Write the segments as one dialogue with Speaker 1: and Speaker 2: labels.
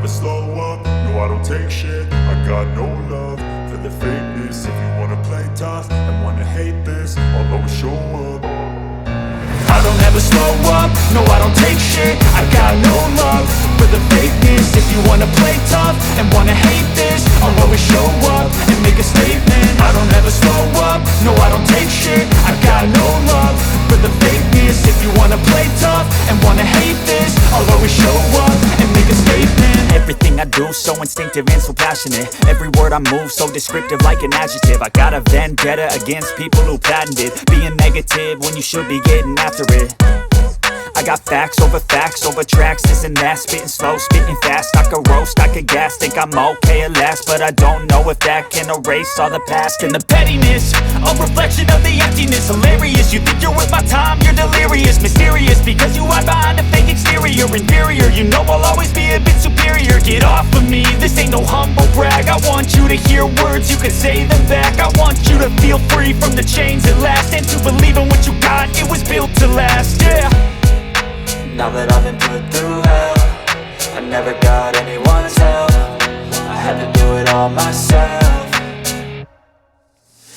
Speaker 1: slow up, no I don't take shit. I got no love for the fakeness. If you wanna play tough and wanna hate this, I'll always show up. I don't ever slow up, no I don't take shit. I got no love for the fakeness. If you wanna play tough and wanna hate this, I'll always show up and make a statement. I don't ever slow up, no I don't take shit. I got no love for the fakeness. If you wanna play tough and wanna hate this, I'll always show up and make a statement.
Speaker 2: Everything I do so instinctive and so passionate. Every word I move so descriptive like an adjective. I got a vendetta against people who patented being negative when you should be getting after it. I got facts over tracks, this and that. Spitting slow, spitting fast. I could roast, I could gas. Think I'm okay at last, but I don't know if that can erase all the past. And the pettiness, a reflection of the emptiness. Hilarious, you think you're worth my time, you're delirious. Mysterious, because you hide behind a fake exterior. Inferior, you know I'll always be a bit superior. Get off of me, this ain't no humble brag. I want you to hear words, you can say them back. I want you to feel free from the chains at last, and to believe in what you got, it was built to last, yeah.
Speaker 3: Now that I've been put through hell, I never got anyone's help. I had to do it all myself.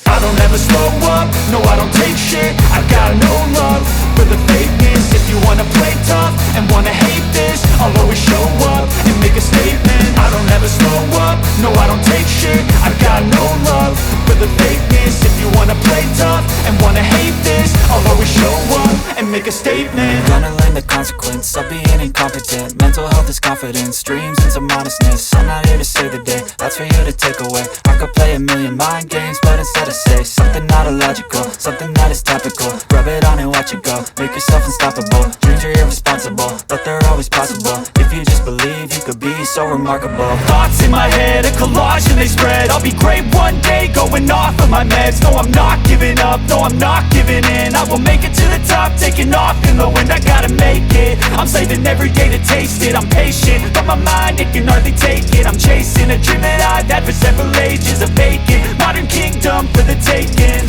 Speaker 1: I don't ever slow up, no I don't take shit. I got no love for the fakeness. If you wanna play tough and wanna hate this, I'll always show up and make a statement. I don't ever slow up, no I don't take shit. I got no love for the fakeness. If you wanna play tough and wanna hate this, I'll always show up and make a statement.
Speaker 3: Gonna learn the consequence of being incompetent. Mental health is confidence, dreams and some honestness. I'm not here to save the day, that's for you to take away. I could play a million mind games, but instead I say something not illogical, something that is topical. Rub it on and watch it go, make yourself unstoppable. Dreams are irresponsible, but they're always possible. If you just believe, you could be so remarkable.
Speaker 2: Thoughts in my head, a collage and they spread. I'll be great one day, going off of my meds. No, I'm not giving up, no, I'm not giving in. I will make it to the top, taking off in the wind. I gotta make it, I'm saving every day to taste it. I'm patient, but my mind, it can hardly take it. I'm chasing a dream that I've had for several ages. A vacant, modern kingdom for the taking.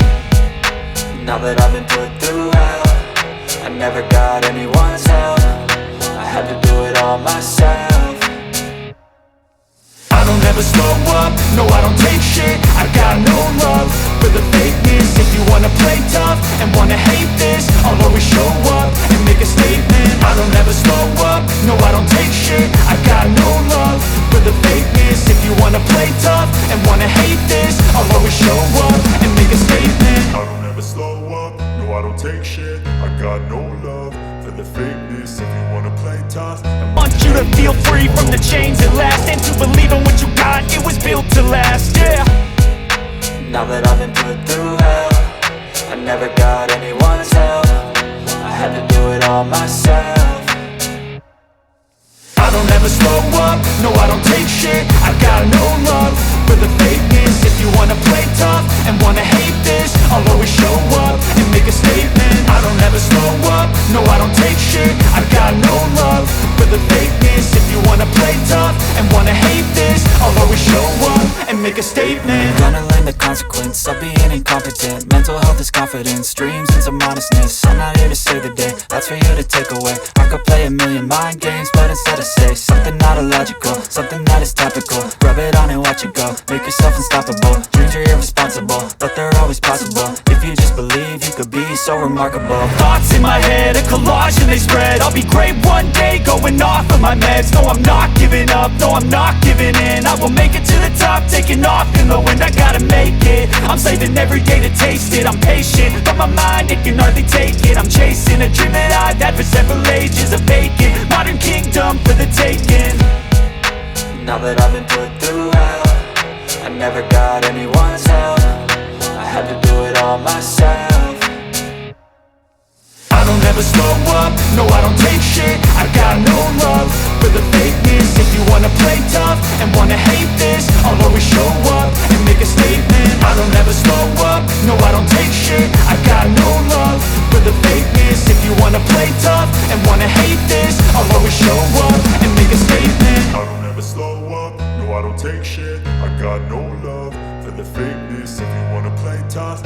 Speaker 3: Now that I've been put through hell, I never got anyone's help. I had to do it all myself.
Speaker 1: I don't ever slow up, no I don't take shit. I got no love for the fakeness. If you wanna play tough and wanna hate this, I'll always show up and make a statement. I don't ever slow up, no I don't take shit. I got no love for the fakeness. If you wanna play tough and wanna hate this, I'll always show up and make a statement. I don't ever slow up, no I don't take shit. I got no love for the fakeness. If you wanna play tough and
Speaker 2: Want you to feel free from the chains at last, and to believe in what you got, it was built to last, yeah.
Speaker 3: Now that I've been put through hell, I never got anyone's help. I had to do it all myself.
Speaker 1: I don't ever slow up, no I don't take shit. I got no love for the fakeness. If you wanna play tough and wanna hate this, I'll always show up and make a statement. I don't ever slow up, no I don't take shit. I got no love for the fakeness. If you wanna play tough and wanna hate this, I'll always show up and make a statement.
Speaker 3: Gonna learn the consequence of being incompetent. Mental health is confidence, dreams and some honestness. I'm not here to save the day, that's for you to take away. I could play a million mind games, but instead I say something not illogical, something that is topical. Rub it on and watch it go, make yourself unstoppable. Dreams are irresponsible, but they're always possible. If you just believe, you could be so remarkable.
Speaker 2: Thoughts in my head, a collage and they spread. I'll be great one day, going off of my meds. No, I'm not giving up, no, I'm not giving in. I will make it to the top, taking off in the wind. I gotta make it, I'm saving every day to taste it. I'm patient, but my mind, it can hardly take it. I'm chasing a dream that I've had for several ages. A vacant, modern kingdom for the taking.
Speaker 3: Now that I've been put through hell, I never got anyone's help. I had to do it all myself.
Speaker 1: I don't ever slow up, no I don't take shit. I got no love for the fakeness. If you wanna play tough and wanna hate this, I'll always show up and make a statement. I don't ever slow up, no I don't take shit. I got no love for the fakeness. If you wanna play tough and wanna hate this, I'll always show up and make a statement. I don't ever slow up, no I don't take shit. I got no love for the fakeness. If you wanna play tough